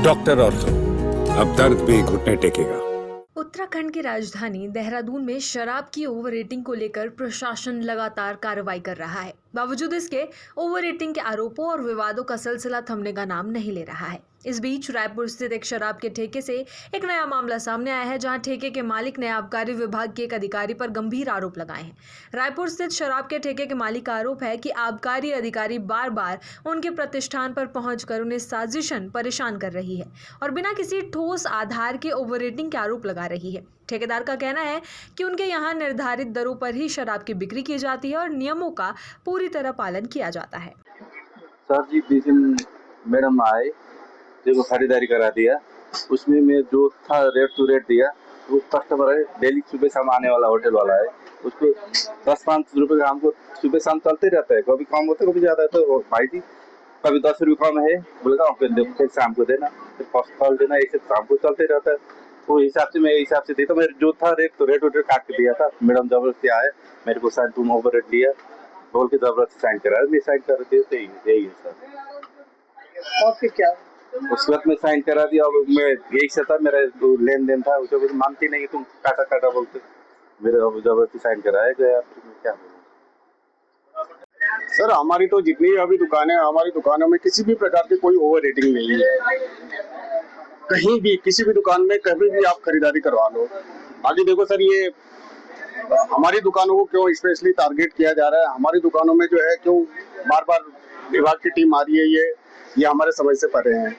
Doctor ortho, अब दर्द भी घुटने टेकेगा। उत्तराखंड की राजधानी देहरादून में शराब की ओवर रेटिंग को लेकर प्रशासन लगातार कार्रवाई कर रहा है। बावजूद इसके ओवर रेटिंग के आरोपों और विवादों का सिलसिला थमने का नाम नहीं ले रहा है। इस बीच रायपुर स्थित एक शराब के ठेके से एक नया मामला सामने आया है, जहां ठेके के मालिक ने आबकारी विभाग के एक अधिकारी पर गंभीर आरोप लगाए हैं। रायपुर स्थित शराब के ठेके के मालिक का आरोप है कि आबकारी अधिकारी बार बार उनके प्रतिष्ठान पर पहुंचकर उन्हें साजिशन परेशान कर रही है और बिना किसी ठोस आधार के ओवर रेटिंग के आरोप लगा रही है। ठेकेदार का कहना है कि उनके यहाँ निर्धारित दरों पर ही शराब की बिक्री की जाती है और नियमों का पूरी तरह पालन किया जाता है। सर जी, जिस दिन मैडम आए, जो खरीदारी करा दिया, उसमें मैं जो था रेट टू रेट दिया। वो कस्टमर है, डेली सुबह शाम आने वाला होटल वाला है, उसको 10-5 रुपये का हमको सुबह शाम चलते रहता है। कभी कम होता है, कभी ज़्यादा है। तो भाई जी कभी 10 रुपये कम है, बोलेगा फिर शाम को देना, फिर फल देना, ऐसे शाम को चलते रहता है। तो हिसाब से मैं हिसाब से देता। मैं जो था रेट काट के दिया था। मैडम जबरदस्ती आए, मेरे को साइन तुम ओवर रेट लिया बोल के जबरदस्ती साइन करा, मैं साइन कर देते यही है सर। और फिर क्या? उस वक्त में साइन करा दिया। और मैं यही से था, मेरा लेन देन था, उसे कुछ मानती नहीं, तुम काटा बोलते मेरे जबरदस्ती साइन कराया गया। फिर मैं क्या बोलूं सर, हमारी तो जितनी अभी दुकानें, हमारी दुकानों में किसी भी प्रकार की कोई ओवर रेटिंग नहीं है। कहीं भी किसी भी दुकान में कभी भी आप खरीदारी करवा लो। आगे देखो सर, ये हमारी दुकानों को क्यों स्पेशली टारगेट किया जा रहा है? हमारी दुकानों में जो है क्यों बार बार विभाग की टीम आ रही है? ये हमारे समझ से परे हैं,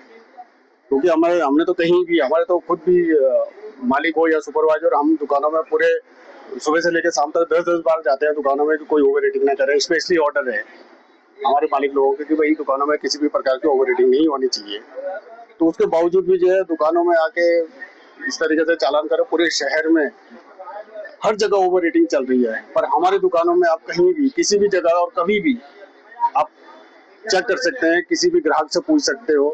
क्योंकि हमने तो कहीं भी, हमारे तो खुद भी मालिक हो या सुपरवाइजर, हम दुकानों में पूरे सुबह से लेकर शाम तक 10-10 बार जाते हैं दुकानों में कि कोई ओवर रेटिंग ना करे। स्पेशली ऑर्डर है हमारे मालिक लोगों के कि भाई दुकानों में किसी भी प्रकार की ओवर रेटिंग नहीं होनी चाहिए। तो उसके बावजूद भी जो है दुकानों में आके इस तरीके से चालान करो। पूरे शहर में हर जगह ओवर रेटिंग चल रही है, पर हमारी दुकानों में आप कहीं भी किसी भी जगह और कभी भी आप चेक कर सकते हैं, किसी भी ग्राहक से पूछ सकते हो।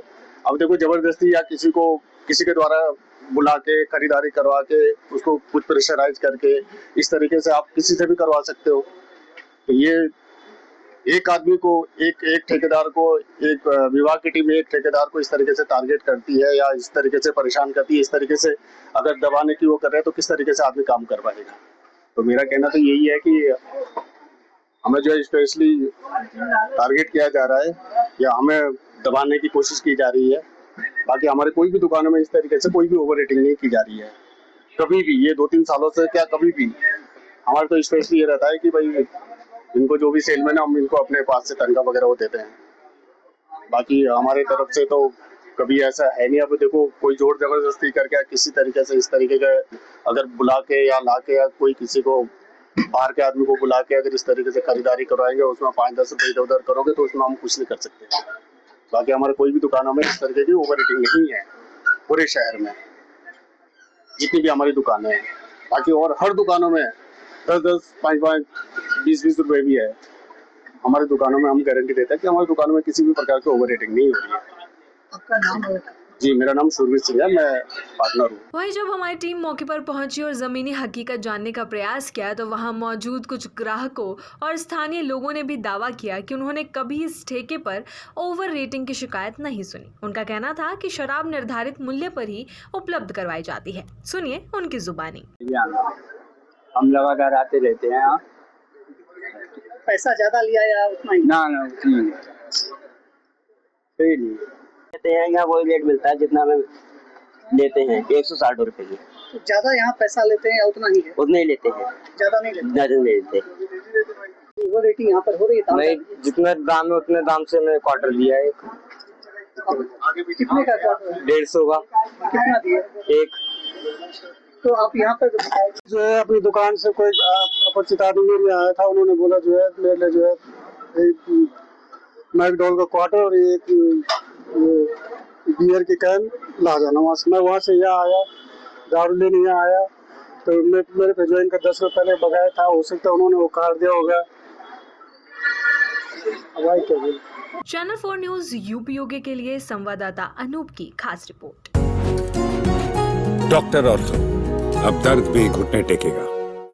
अब देखो, जबरदस्ती या किसी के द्वारा बुला के खरीदारी करवा के उसको कुछ प्रेशराइज करके इस तरीके से आप किसी से भी करवा सकते हो। तो ये एक आदमी को, एक ठेकेदार को, एक विभाग की टीम एक ठेकेदार को इस तरीके से टारगेट करती है या इस तरीके से परेशान करती है, इस तरीके से अगर दबाने की वो कर रहे हैं तो किस तरीके से आदमी काम कर पाएगा? तो मेरा कहना तो यही है कि हमें जो है स्पेशली टारगेट किया जा रहा है या हमें दबाने की कोशिश की जा रही है। बाकी हमारे कोई भी दुकानों में इस तरीके से कोई भी ओवर रेटिंग नहीं की जा रही है कभी भी। ये 2-3 सालों से क्या कभी भी हमारे तो स्पेशली ये रहता है कि भाई इनको जो भी सेलमैन है, हम इनको अपने पास से तनख्वाह वगैरह वो देते हैं। बाकी हमारे तरफ से तो कभी ऐसा है नहीं। अब देखो, कोई जोर जबरदस्ती करके किसी तरीके से इस तरीके का अगर बुला के या ला के या कोई किसी को बाहर के आदमी को बुला के अगर इस तरीके से खरीदारी करवाएंगे, उसमें 5-10 रुपये इधर उधर करोगे तो उसमें हम कुछ नहीं कर सकते। बाकी हमारे कोई भी दुकानों में इस तरीके की ओवर रेटिंग नहीं है पूरे शहर में, जितनी भी हमारी दुकानें हैं। बाकी और हर दुकानों में 10-10, 5-5, 20-20 रुपये भी है। हमारी दुकानों में हम गारंटी देते हैं कि हमारी दुकानों में किसी भी प्रकार की ओवर रेटिंग नहीं हो रही है। आपका नाम है? जी, मेरा नाम सुरवीर सिंह है, मैं पार्टनर हूँ। वहीं जब हमारी टीम मौके पर पहुंची और जमीनी हकीकत जानने का प्रयास किया, तो वहां मौजूद कुछ ग्राहकों और स्थानीय लोगों ने भी दावा किया कि उन्होंने कभी इस ठेके पर ओवर रेटिंग की शिकायत नहीं सुनी। उनका कहना था कि शराब निर्धारित मूल्य पर ही उपलब्ध करवाई जाती है। सुनिए उनकी जुबानी। हम लगातार आते रहते हैं यहाँ। पैसा ज्यादा लिया या उतना ही? ना उतनी नहीं, सही नहीं लेते हैं। यहाँ वही रेट मिलता है जितना हमें लेते हैं, 160 रुपए की। तो ज्यादा यहाँ पैसा लेते हैं या उतना ही है? उतने ही लेते हैं, ज्यादा नहीं लेते। ज्यादा नहीं लेते। ओवर रेटिंग यहाँ पर हो रही है? मैं जितने दाम है उतने दाम से मैं क्वार्टर दिया है। कितने का क्वार्टर? 150 का। कितना दिया? एक। तो आप यहाँ पर जो है अपनी दुकान से कोई अपरिचित आदमी मेरे आया था, उन्होंने बोला जो है मेरे लिए जो है एक मैकडॉल का क्वार्टर और एक बियर की कैन ला जाना। मैं वहाँ से यहाँ आया, दारू लेने यहाँ आया, तो मेरे पे जो इनका 10 रुपये पहले बगाया था, हो सकता है उन्होंने वो काट दिया होगा। चैनल 4 न्यूज यूपी के लिए संवाददाता अनूप की खास रिपोर्ट। डॉक्टर ऑर्थो, अब दर्द भी घुटने टेकेगा।